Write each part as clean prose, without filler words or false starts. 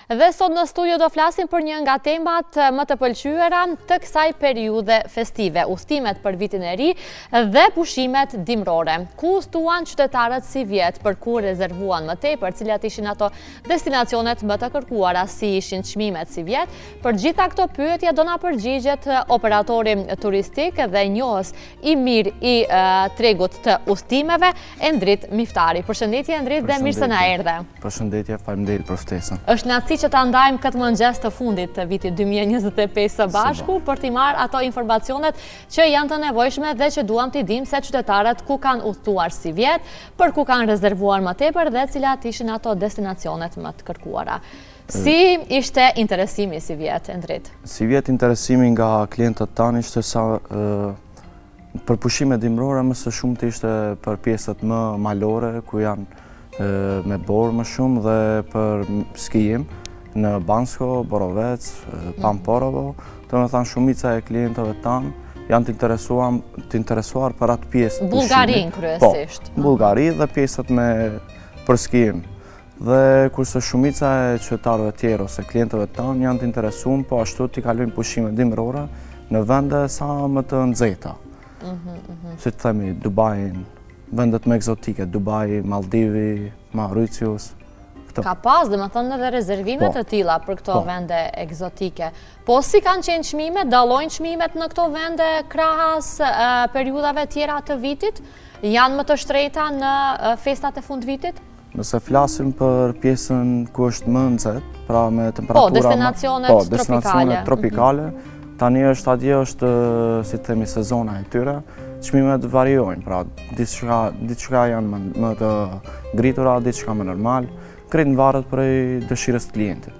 Dhe sot në studio do flasim për një nga temat më të pëlqyera të kësaj periudhe festive, udhëtimet për vitin e ri dhe pushimet dimrore. Ku udhëtuan qytetarët si vjet, për ku rezervuan më tepër, cilat ishin ato destinacionet më të kërkuara, si ishin çmimet si vjet. Për gjitha këto pyetje do na përgjigjet operatori turistik dhe njohës i mirë i tregut të udhëtimeve, Endrit Miftari. Përshëndetje Endrit dhe mirë se na erdhe. Përshëndetje, faleminderit për ftesën. Është naci që ta ndajmë këtë mëngjes të fundit të vitit 2025 së bashku për t'i marrë ato informacionet që janë të nevojshme dhe që duam t'i dim se qytetarët ku kanë udhëtuar si vjet, për ku kanë rezervuar më tepër dhe cilat ishin ato destinacionet më të kërkuara. Si ishte interesimi si vjet, Endrit? Si vjet interesimi nga klientët tanë ishte sa për pushime dimrore më së shumti ishte për pjesët më malore ku janë me borë më shumë dhe për skijim në Bansko, Borovec, Pamporovo. Të me thanë shumica e klientëve tanë janë të interesuar për atë pjesë të pushimit. Bulgarin kryesisht. Po, Bulgari dhe pjesët për skijim. Dhe kurse shumica e qytetarëve tjerë ose klientëve tanë janë të interesuar, po ashtu t'i kalojnë pushime dimrore në vende sa më të nxehta. Si të themi, Dubajin, vendet më egzotike, Dubai, Maldivi, Mauritius. Ka pas, dhe më thënë edhe rezervimet të tilla për këto vende egzotike. Po si kanë qenë çmimet, dallojnë çmimet në këto vende krahas periudhave tjera të vitit? Janë më të shtrenjta në festat e fundvitit? Nëse flasim për pjesën ku është më nxehtë, pra me temperatura... destinacionet tropikale. Tani atje është, si të themi, sezona e tyre. Çmimet variojnë, pra diçka janë më të ngritura, diçka më normal, krejt varet prej dëshirës të klientit.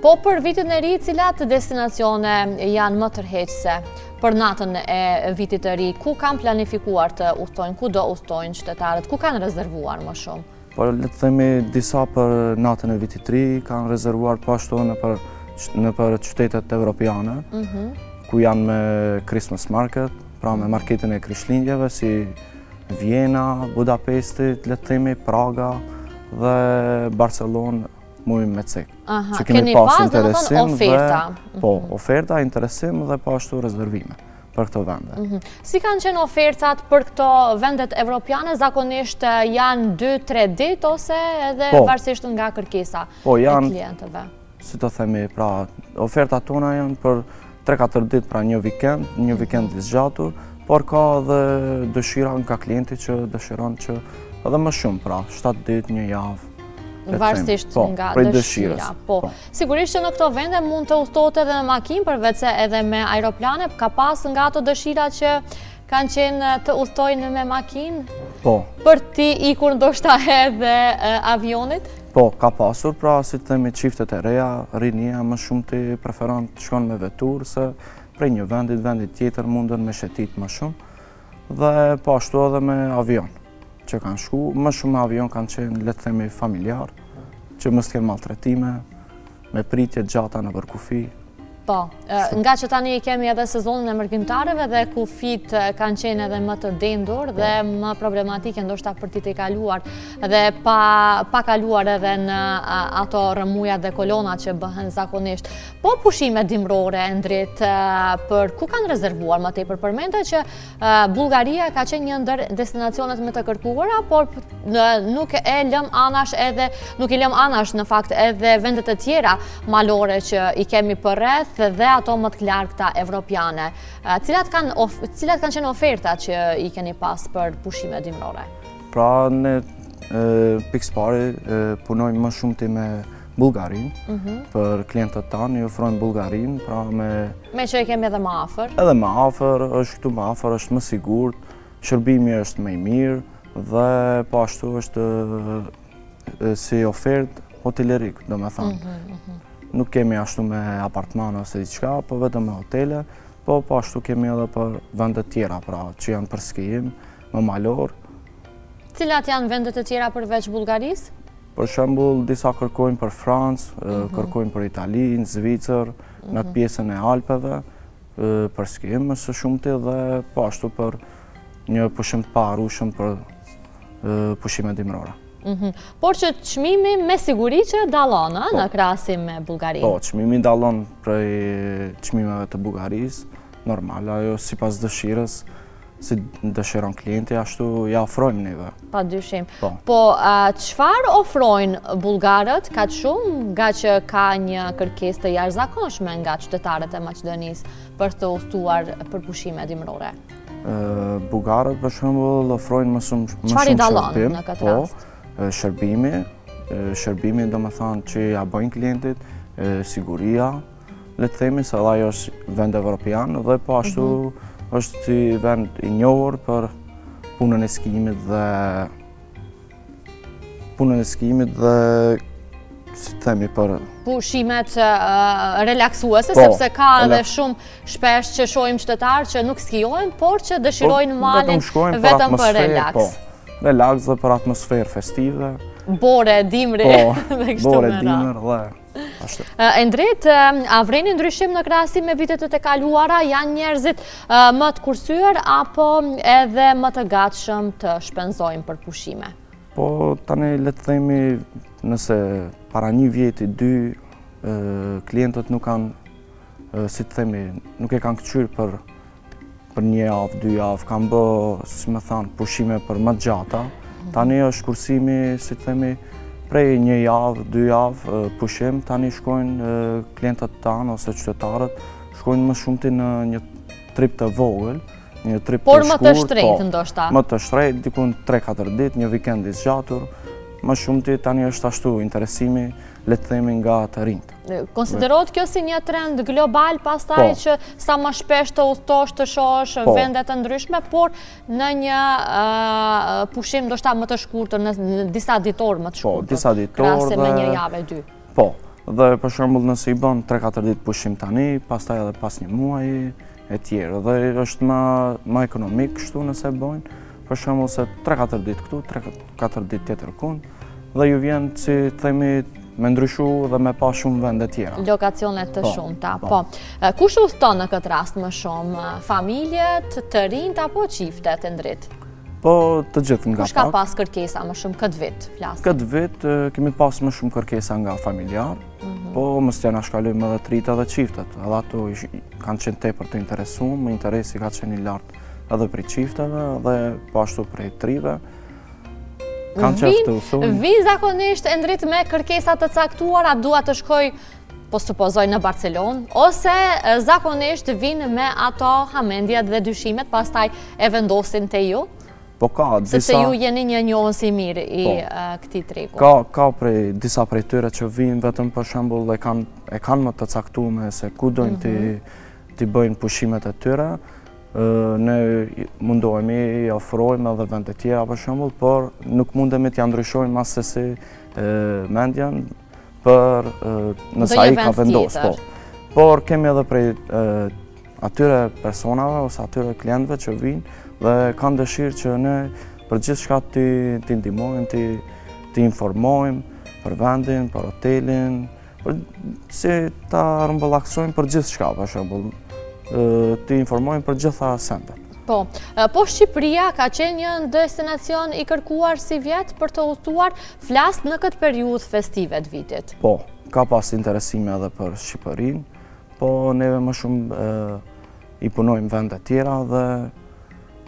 Po për vitin e ri, cilat destinacione janë më tërheqëse për natën e vitit të ri? Ku kanë planifikuar të udhtojnë, ku do udhtojnë qytetarët, ku kanë rezervuar më shumë? Po le të themi disa për natën e vitit të ri kanë rezervuar po ashtu në për qytetet evropiane, ku janë me Christmas market, pra me marketin e Krishtlindjeve si Vjena, Budapestit, le të themi, Praga dhe Barcelonë, muj me cek. Që kemi pas interesim oferta. Po, oferta, interesim dhe po ashtu rezervime për këto vende. Si kanë qenë ofertat për këto vendet evropiane? Zakonisht janë 2-3 ditë ose edhe varësisht nga kërkesa e klientëve? Si të themi, pra, ofertat tona janë për 3-4 ditë, pra një vikend i zgjatur, por ka dhe dëshira nga klienti që dëshiron që edhe më shumë, pra 7 ditë, një javë. Varësisht nga dëshira. Sigurisht që në këto vende mund të udhtohet edhe me makinë, përveç se edhe me aeroplane, ka pas nga ato dëshira që kanë qenë të udhtojnë me makinë? Po. Për ti ikur ndoshta edhe avionit? Po, ka pasur, pra si të themi çiftet e reja, rinia më shumë të preferon të shkon me veturë, se prej një vendit tjetër mundën me shetit më shumë, dhe po ashtu edhe me avion që kanë shku. Më shumë me avion kanë qenë, le të themi, familjar, që mos kenë maltretime, me pritje gjata në kufi. Po, nga që tani kemi edhe sezonin e mërgjimtarëve dhe kufit kanë qenë edhe më të dendur dhe më problematike ndoshta për ti të kaluar dhe pa kaluar edhe në ato rëmuja dhe kolona që bëhen zakonisht. Po pushime dimrore, Endrit, për ku kanë rezervuar më tepër? Përmendë që Bullgaria ka qenë një ndër destinacionet më të kërkuara, por nuk i lëm anash në fakt edhe vendet e tjera malore që i kemi përreth dhe ato më të largëta evropiane. Cilat kanë qenë ofertat që i keni pas për pushime dimrore? Pra, ne pikës pari punojmë më shumë ti me Bullgarin, për klientët tanë, i ofrojmë Bullgarin, pra me... Me që i kemi edhe më afër? Edhe më afër, është këtu më afër, është më sigurt, shërbimi është më i mirë, dhe po ashtu është si ofertë hotelerik, do me thamë. Nuk kemi ashtu me apartmane ose diçka, po vetëm me hotele, po ashtu kemi edhe për vendet tjera, pra që janë për skijim, më malor. Cilat janë vendet e tjera përveç Bullgarisë? Për shembull, disa kërkojnë për Francë, kërkojnë për Itali, në Zvicër, në atë pjesën e Alpeve, për skijim më së shumti dhe po ashtu për një pushim të parushëm për pushime dimrore. Por që çmimi me siguri që dallon në krahasim me Bullgarinë. Po, çmimi dallon prej çmimeve të Bullgarisë, normal, ajo sipas dëshirës, si dëshiron klienti, ashtu ja ofrojmë neve. Padyshim. Po, çfarë ofrojnë bullgarët kaq shumë, nga që ka një kërkesë të jashtëzakonshme nga qytetarët e Maqedonisë për të udhëtuar për pushime dimrore? Bullgarët për shembull ofrojnë më shumë shërbim. Çfarë i dallon në këtë rast? Shërbimi domethënë që ja bëjnë klientit, siguria, le të themi se ajo është vend evropian dhe po ashtu është si vend i njohur për punën e skijimit dhe si të themi për pushimet relaksuese, sepse ka edhe shumë shpesh që shohim qytetarë që nuk skijojnë, por që dëshirojnë malin vetëm për relaks. Relaks dhe për atmosferë festive. Bore, dimri dhe kështu me radhë. Endrit, a vreni ndryshim në krahasim me vitet e kaluara, janë njerëzit më të kursyer apo edhe më të gatshëm të shpenzojnë për pushime? Po, tani le të themi nëse para një vjeti, dy, klientët nuk kanë, si të themi, nuk e kanë këqyrë për një javë, dy javë, kanë bë, si më thanë, pushime për më gjata. Tani është kursimi, si të themi, prej një javë, dy javë pushim, tani shkojnë klientët tanë ose qytetarët, shkojnë më shumëti në një trip të vogël, një trip të shkurt. Por më të shtrejtë ndoshta? Më të shtrejtë, dikun 3-4 ditë, një vikend i zgjatur, më shumëti tani është ashtu interesimi, le të themi nga të rinjtë. Konsiderohet kjo si një trend global pastaj që sa më shpesh të udhtosh të shohësh vende të ndryshme, por në një pushim ndoshta më të shkurtër, në disa ditor më të shkurtër. Po, disa ditor krahasim me një javë dy. Po, dhe për shembull nëse i bën 3-4 ditë pushim tani, pastaj edhe pas një muaji e tjerë, dhe është më ekonomik kështu nëse bojnë, për shembull se 3-4 ditë këtu, 3-4 ditë tjetër këtu, dhe ju vjen si themi me ndryshu dhe me pa shumë vende tjera. Lokacionet të shumta, po. Kush udhton në këtë rast më shumë? Familjet, të rinjt apo çiftet, Endrit? Po, të gjithë nga pak. Kush ka pas kërkesa më shumë këtë vit, flasim? Këtë vit kemi pas më shumë kërkesa nga familjar, po mos t'ja na shkalojmë edhe të rinjt edhe çiftet. Edhe ato kanë qenë tepër të interesuar, interesi ka qenë i lartë edhe për çifteve dhe po ashtu për të rive. Vinë zakonisht Endrit me kërkesat të caktuara, dua të shkoj, po supozoj në Barcelonë, ose zakonisht vinë me ato hamendjet dhe dyshimet, pastaj e vendosin te ju? Po ka, sepse ju jeni një njohës i mirë i këtij tregu. Ka disa prej tyre që vinë vetëm për shembull e kanë më të caktuar se ku dojnë t'i bëjnë pushimet e tyre. Ne mundohemi i ofrojmë edhe vende tjera për shembull, por nuk mundemi t'ja ndryshojmë asesi mendjen për nëse ai ka vendosur. Por kemi edhe prej atyre personave ose atyre klientëve që vinë dhe kanë dëshirë që ne për gjithçka t'i ndihmojmë, t'i informojmë për vendin, për hotelin, si ta rrëmbullaksojmë për gjithçka për shembull. T'i informojmë për gjitha sendet. Po Shqipëria ka qenë një destinacion i kërkuar si vjet për të udhëtuar, flas në këtë periudhë festive të vitit? Po, ka pas interesime edhe për Shqipërinë, po neve më shumë i punojmë vende tjera dhe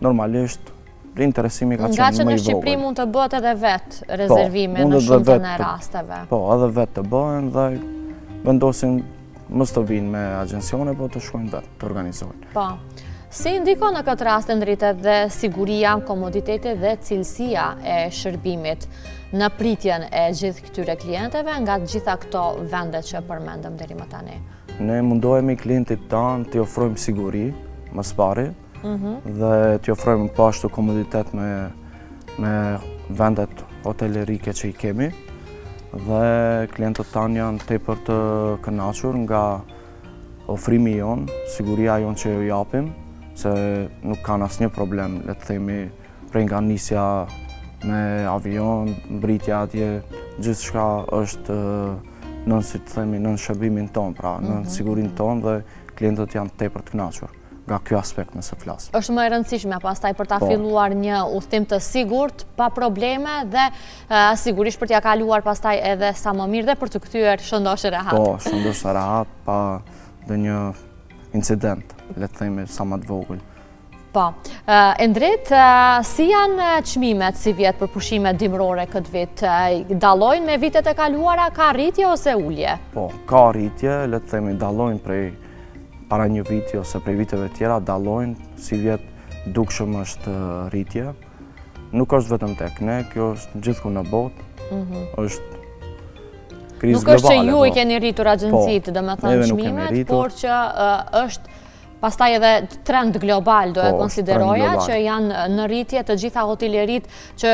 normalisht interesimi ka qenë më i vogël. Nga që në Shqipëri mund të bëhet edhe vetë rezervime në shumicën e rasteve. Po, edhe vetë të bëhen dhe vendosin mos të vinë me agjencione, po të shkojnë vetë, të organizojnë. Po. Si ndikon në këtë rast Endrite dhe siguria, komoditeti dhe cilësia e shërbimit në pritjen e gjithë këtyre klienteve nga gjitha këto vendet që përmendëm deri më tani? Ne mundohemi klientit tanë t'i ofrojmë siguri, më spari, dhe t'i ofrojmë po ashtu komoditet me vendet hotelerike që i kemi, dhe klientët tanë janë tepër të kënaqur nga ofrimi jonë, siguria jonë që ju japim, se nuk kanë asnjë problem, le të themi, prej nga nisja me avion, mbritja atje, gjithçka është nën, si të themi, nën shërbimin tonë, pra nën sigurinë tonë dhe klientët janë tepër të kënaqur. nga ky aspekt nëse flas. Është më e rëndësishme pastaj për ta filluar një udhtim të sigurt, pa probleme dhe sigurisht për t'ia kaluar pastaj edhe sa më mirë dhe për të kthyer shëndoshë rehat. Po, shëndoshë rehat pa ndonjë incident, le të themi sa më të vogël. Po. Endrit, si janë çmimet si vjet për pushimet dimrore këtë vit? Dallojnë me vitet e kaluara, ka rritje ose ulje? Po, ka rritje, le të themi dallojnë prej para një viti ose prej viteve tjera, dallojnë, si vjet dukshëm është rritje. Nuk është vetëm tek ne, kjo është gjithku në botë, është krizë globale. Nuk është që ju i keni rritur agjencitë, domethënë çmimet, por që është pastaj edhe trend global do e konsideroja që janë në rritje të gjitha hotelerit që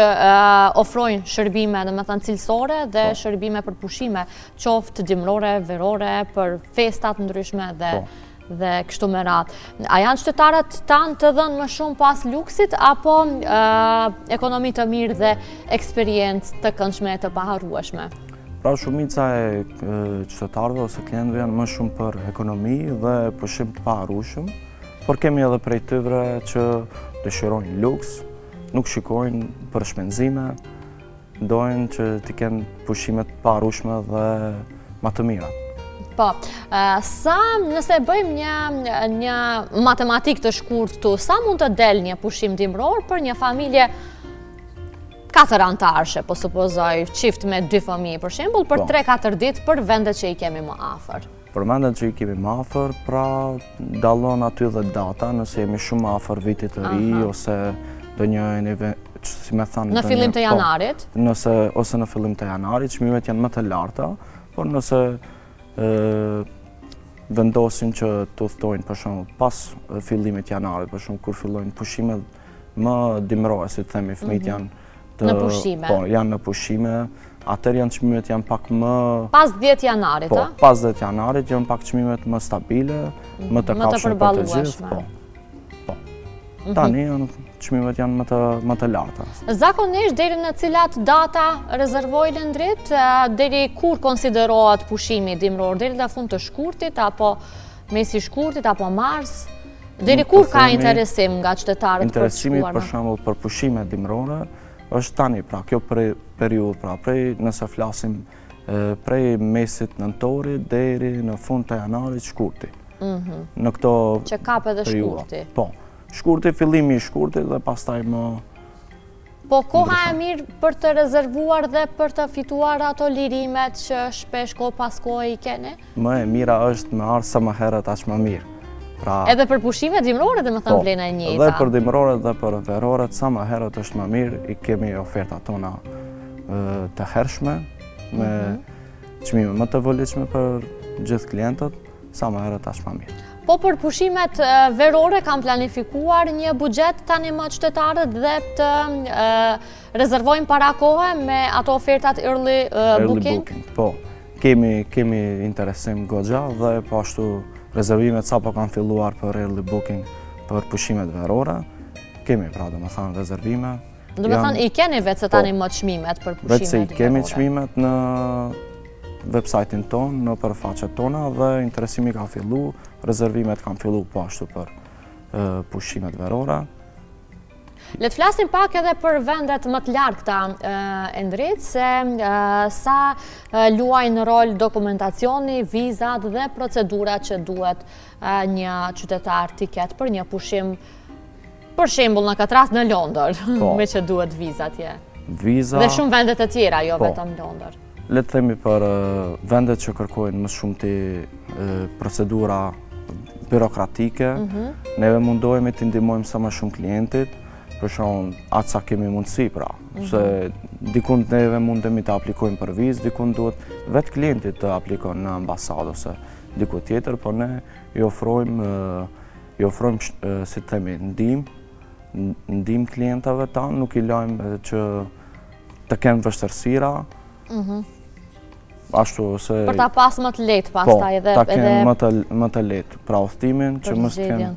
ofrojnë shërbime domethënë cilësore dhe shërbime për pushime, qoftë dimrore, verore, për festat ndryshme dhe kështu me radhë. A janë qytetarët tanë të dhënë më shumë pas luksit apo ekonomi të mirë dhe eksperiencë të këndshme të paharrueshme? Pra shumica e qytetarëve ose klientëve janë më shumë për ekonomi dhe pushim të paharrueshëm, por kemi edhe prej tyre që dëshirojnë luks, nuk shikojnë për shpenzime, dojnë që t'i kenë pushimet të paharrueshme dhe më të mira. Po, nëse bëjmë një matematikë të shkurtë, sa mund të del një pushim dimror për një familje 4 antarëshe, po supozoj, qift me 2 fëmijë, për shembull, për 3-4 ditë për vendet që i kemi më afër. Për vendet që i kemi më afër, pra dallon aty dhe data, nëse jemi shumë afër vitit të ri, ose do një event, si me thanë... Në fillim të janarit? Ose në fillim të janarit, çmimet janë më të larta, por nëse vendosin që të udhtojnë, për shembull, pas fillimit të janarit, për shembull, kur fillojnë pushimet më dimrore, si të themi, fëmijët janë në pushime. Po, janë në pushime, atër janë çmimet janë pak më... Pas 10 janarit, a? Po, pas 10 janarit janë pak çmimet më stabile, më të kafshme për të gjithë. Po. Tani çmimet janë më të larta. Zakonisht deri në cilat data rezervojnë Endrit, deri kur konsiderohet pushimi dimror, deri në fund të shkurtit apo mesi shkurtit apo mars? Deri kur ka interesim nga qytetarët për të shkuar? Interesimi për shembull për pushime dimrore është tani, pra kjo periudhë, pra prej nëse flasim prej mesit nëntorit deri në fund të janarit shkurti. Në këto që kap edhe shkurti. Po, shkurti, fillimi i shkurtit dhe pastaj më... Po, koha e mirë për të rezervuar dhe për të fituar ato lirimet që shpesh kohë pas kohë i keni? Më e mira është me ardhë sa më herët aq më mirë. Edhe për pushime dimrore dhe më thënë vlena e njëjta? Dhe për dimrore dhe për verore, sa më herët është më mirë, i kemi oferta tona të hershme, me çmime më të vëllitshme për gjithë klientët, sa më herët është më mirë. Po për pushimet verore kam planifikuar një buxhet tani më qytetarët dhe të rezervojnë para kohe me ato ofertat early booking? Po, kemi interesim goxha dhe po ashtu rezervimet sa po kanë filluar për early booking për pushimet verore, kemi pra do me thanë rezervime. Do me thanë i keni vetë se tani më çmimet për pushimet verore? Vetë se i kemi çmimet në website-in tonë, në përfaqet tona dhe interesimi ka fillu, rezervimet kanë fillu po ashtu për pushimet verore. Le të flasim pak edhe për vendet më të largëta, Endrit, se sa luajnë rol dokumentacioni, vizat dhe procedurat që duhet një qytetar t'i ketë për një pushim, për shembull në këtë rast në Londër, me që duhet vizat je. Dhe shumë vendet e tjera, jo vetëm Londër. Le të themi për vendet që kërkojnë më shumë të procedura byrokratike, neve mundohemi të ndihmojmë sa më shumë klientit, për shembull, atë sa kemi mundësi, pra, se dikun neve mundemi të aplikojmë për vizë, dikun duhet vetë klientit të aplikojnë në ambasadë ose diku tjetër, por ne i ofrojmë, si të themi, ndihmë klientave tanë, nuk i lajmë që të kenë vështërësira, ashtu se... Për ta pas më të letë pastaj edhe... Po, ta kenë më të letë, pra udhtimin që mos të kenë...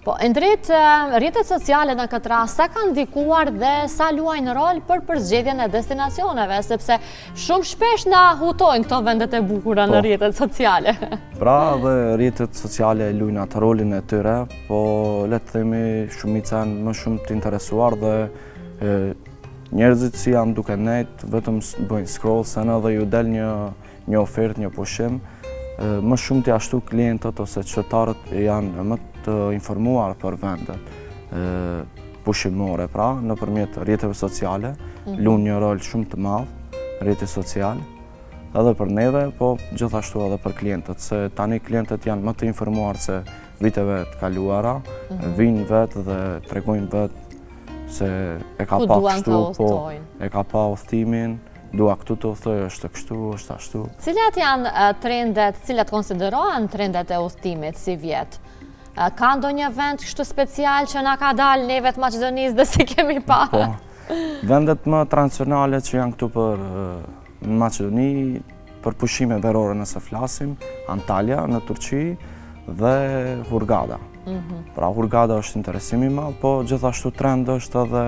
Po, Endrit, rrjetet sociale në këtë rast, sa kanë ndikuar dhe sa luajnë rol për përzgjedhjen e destinacioneve, sepse shumë shpesh na hutojnë këto vendet e bukura në rrjetet sociale. Pra, dhe rrjetet sociale luajnë atë rolin e tyre, po le të themi shumica janë më shumë të interesuar dhe njerëzit si janë duke nejt, vetëm bëjnë scroll, se në dhe ju del një ofertë, një pushim, më shumë të ashtu klientët ose qytetarët janë më të informuar për vendet pushimore, pra, nëpërmjet rrjeteve sociale, luajnë një rol shumë të madh, rrjeti social, edhe për neve, po gjithashtu edhe për klientët, se tani klientët janë më të informuar se viteve të kaluara, vinë vetë dhe tregojnë vetë se e ka pa kështu, po e ka pa udhëtimin, dua këtu të udhtoj, është kështu, është ashtu. Cilat janë trendet, cilat konsiderohen trendet e udhëtimit si vjet? Ka ndonjë vend kështu special që na ka dalë neve të Maqedonisë dhe se kemi pa? Po, vendet më tradicionale që janë këtu për në Maqedoni, për pushime verore nëse flasim, Antalya në Turqi dhe Hurghada. Pra Hurghada është interesimi madh, po gjithashtu trend është edhe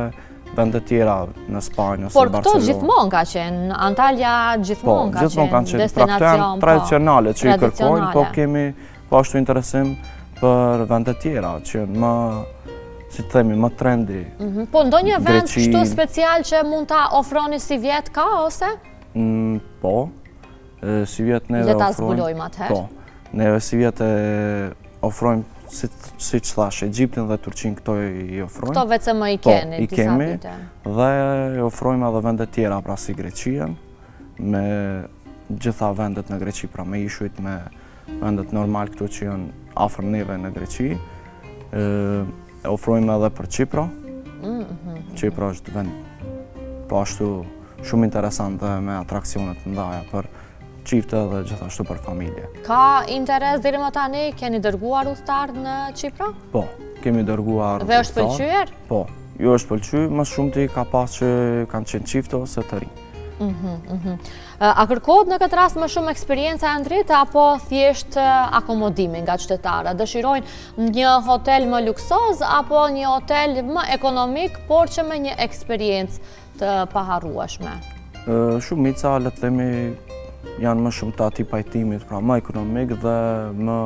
vendet tjera në Spanjë ose në Barcelonë. Por këto gjithmonë ka qenë, Antalya gjithmonë ka qenë destinacion tradicionale që i kërkojnë, po kemi po ashtu interesim për vendet tjera që janë më, si të themi, më trendy. Po ndonjë vend kështu special që mund ta ofroni si vjet ka ose? Po, si vjet neve ofrojmë. Le ta zbulojmë atëherë. Po, neve si vjet ofrojmë si që thash, Egjiptin dhe Turqin këto i ofrojmë. Këto vetëm më i keni, i kemi, dhe ofrojmë edhe vendet tjera, pra si Greqien, me gjitha vendet në Greqi, pra me ishujt, me vendet normal këtu që janë afër neve në Greqi. Ofrojmë edhe për Qipro. Qipro është vend, po ashtu shumë interesant dhe me atraksionet ndaja për çifte dhe gjithashtu për familje. Ka interes deri më tani, keni dërguar udhëtar në Qipro? Po, kemi dërguar. Dhe është pëlqyer? Po, ju është pëlqyer, më shumë ti ka pas që kanë qenë çifte ose të rinj. A kërkohet në këtë rast më shumë eksperjenca e Endrit apo thjesht akomodimi nga qytetarët? Dëshirojnë një hotel më luksoz apo një hotel më ekonomik, por që me një eksperiencë të paharrueshme? Shumica, le të themi, janë më shumë të ati pajtimit, pra më ekonomik dhe më,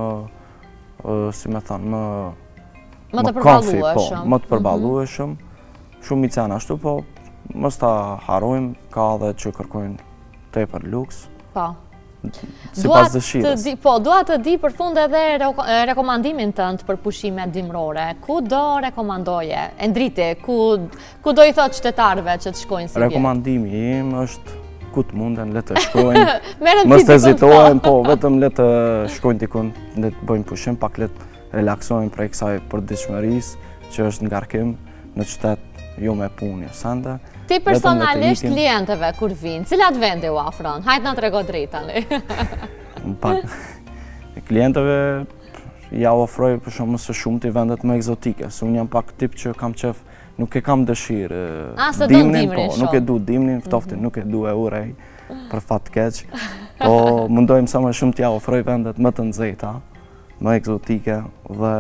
si me thanë, më të përballueshëm. Më të përballueshëm. Shumica janë ashtu, po mos ta harrojmë, ka edhe që kërkojnë tepër luks. Po. Sipas dëshirës. Po, dua të di për fund edhe rekomandimin tënd për pushimet dimrore. Ku do rekomandoje? Endriti, ku do i thotë qytetarëve që të shkojnë si vjet? Rekomandimi im është ku të munden, le të shkojnë. Mos të hezitojnë, po, vetëm le të shkojnë dikun, le të bëjnë pushim, pak le të relaksojnë prej kësaj përditshmërisë që është ngarkim në qytet, jo me punë, sende. Ti personalisht klientëve kur vinë, cilat vende u afron? Hajt na trego drejt tani. Klientëve ja ofroj për shumë së shumti vendet më egzotike, se unë jam pak tip që kam qef, nuk e kam dëshirë dimnin, po, nuk e du dimnin, ftoftin, nuk e du e urej, për fat keq, po mundojmë sa më shumë t'ja ofroj vendet më të nxehta, më egzotike dhe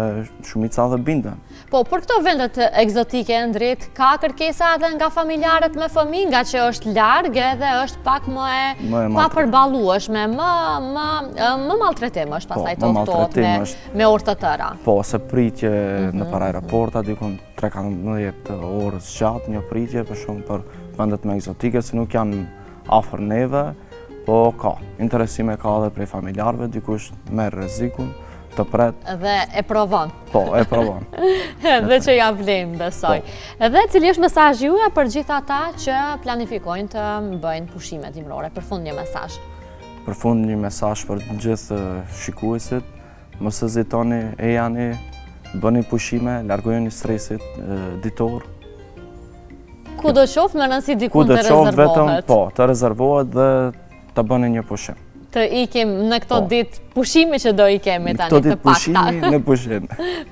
shumica dhe binden. Po, për këto vendet egzotike, Endrit, ka kërkesa edhe nga familjarët me fëmijë, nga që është largë edhe është pak më e papërballueshme, më maltretim është pastaj të udhtohet me orë të tëra. Po, se pritje në para aeroporta, dikun 3-14 orës gjatë, një pritje për shumë për vendet më egzotike, se nuk janë afër neve, po ka. Interesime ka edhe prej familjarëve, dikush merr rrezikun, të pret. Dhe e provon. Po, e provon. Dhe që ja vlen, besoj. Dhe cili është mesazhi juaj për gjithë ata që planifikojnë të bëjnë pushime dimrore? Përfund një mesazh. Përfund një mesazh për gjithë shikuesit, mos hezitoni, ejani, bëni pushime, largojeni stresit ditor. Ku do qoftë më nësi dikun të rezervohet? Po, të rezervohet dhe të bëni një pushim. Të ikim në këto ditë pushimi që do i kemi tani Këto të ditë pushimi në pushim.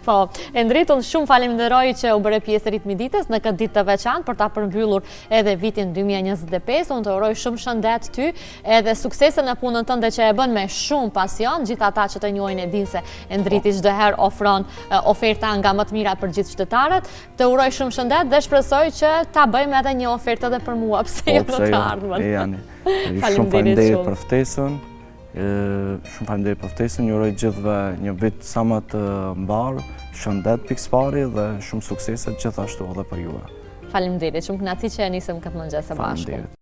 Po, Endrit, unë shumë falenderoj që u bëre pjesë Ritmi i ditës në këtë ditë të veçantë për ta përmbyllur edhe vitin 2025. Unë të uroj shumë shëndet ty edhe suksese në punën tënde që e bën me shumë pasion. Gjithë ata që të njohin e dinë se Endriti çdo herë ofron oferta nga më të mira për gjithë qytetarët. Të uroj shumë shëndet dhe shpresoj që ta bëjmë edhe një ofertë edhe për mua, pse jo në të ardhmen. Shumë faleminderit për ftesën. Shumë faleminderit për ftesën. Ju uroj gjithëve një vit sa më të mbar, shëndet pikëpari dhe shumë suksese gjithashtu edhe për juve. Faleminderit, shumë kënaqësi që nisëm këtë mëngjes së bashku.